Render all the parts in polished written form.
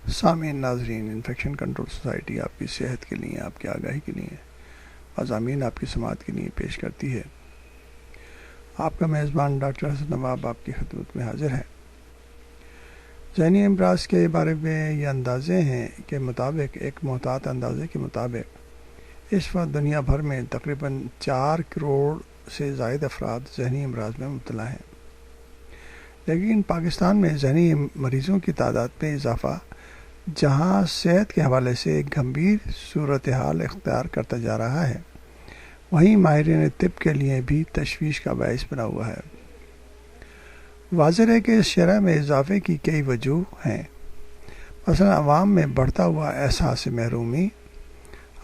سامعین ناظرین، infection control society آپ کی صحت کے لیے، آپ کی آگاہی کے لیے مضامین آپ کی سماعت کے لیے پیش کرتی ہے۔ آپ کا میزبان ڈاکٹر حسن نواب آپ کی خدمت میں حاضر ہے۔ ذہنی امراض کے بارے میں یہ اندازے ہیں کہ ایک محتاط اندازے کے مطابق اس وقت دنیا بھر میں تقریباً 4 کروڑ سے زائد افراد ذہنی امراض میں مبتلا ہیں، لیکن پاکستان میں ذہنی مریضوں کی تعداد میں اضافہ جہاں صحت کے حوالے سے ایک گمبھیر صورتحال اختیار کرتا جا رہا ہے، وہیں ماہرین طب کے لیے بھی تشویش کا باعث بنا ہوا ہے۔ واضح ہے کہ اس شرح میں اضافے کی کئی وجوہ ہیں، مثلا عوام میں بڑھتا ہوا احساس محرومی،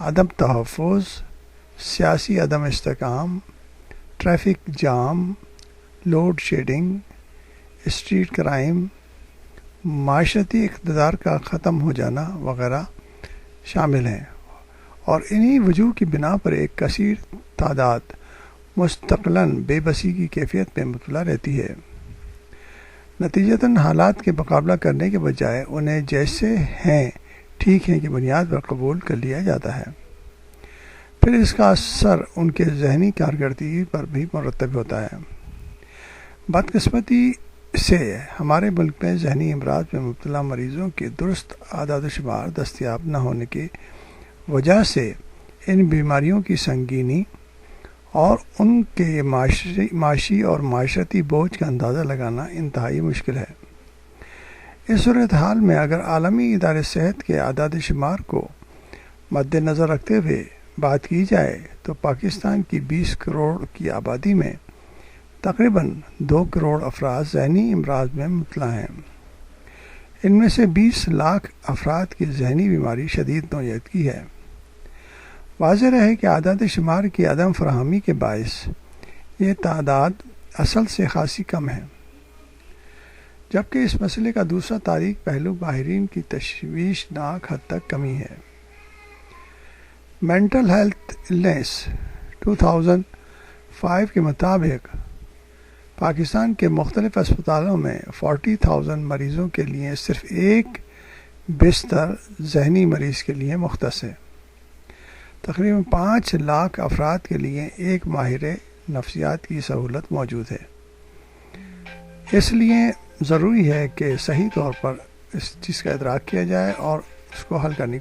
عدم تحفظ، سیاسی عدم استحکام، traffic jam, load shedding, street crime, معاشرتی اقتدار کا ختم ہو جانا وغیرہ شامل ہیں، اور انہی وجوہ کی بنا پر ایک کثیر تعداد مستقلاً بے بسی کی کیفیت میں مبتلا رہتی ہے۔ نتیجتاً حالات کے مقابلہ کرنے کے بجائے انہیں جیسے ہیں ٹھیک ہیں کی بنیاد پر قبول کر لیا جاتا ہے، پھر اس کا اثر ان کے ذہنی کارکردگی پر بھی مرتب ہوتا ہے۔ بدقسمتی سے ہمارے ملک میں ذہنی امراض میں مبتلا مریضوں کے درست اعداد و شمار دستیاب نہ ہونے کی وجہ سے ان بیماریوں کی سنگینی اور ان کے معاشی اور معاشرتی بوجھ کا اندازہ لگانا انتہائی مشکل ہے۔ اس صورتحال میں اگر عالمی ادارہ صحت کے اعداد و شمار کو مد نظر رکھتے ہوئے بات کی جائے تو پاکستان کی 20 کروڑ کی آبادی میں تقریباً 2 کروڑ افراد ذہنی امراض میں مبتلا ہیں۔ ان میں سے 20 لاکھ افراد کی ذہنی بیماری شدید نوعیت کی ہے۔ واضح ہے کہ اعداد شمار کی عدم فراہمی کے باعث یہ تعداد اصل سے خاصی کم ہے، جبکہ اس مسئلے کا دوسرا تاریک پہلو ماہرین کی تشویشناک حد تک کمی ہے۔ مینٹل ہیلتھ النس 2005 کے مطابق پاکستان کے مختلف اسپتالوں میں 40,000 مریضوں کے لیے صرف ایک بستر ذہنی مریض کے لیے مختص ہے۔ تقریباً 5 لاکھ افراد کے لیے ایک ماہر نفسیات کی سہولت موجود ہے۔ اس لیے ضروری ہے کہ صحیح طور پر اس چیز کا ادراک کیا جائے اور اس کو حل کرنے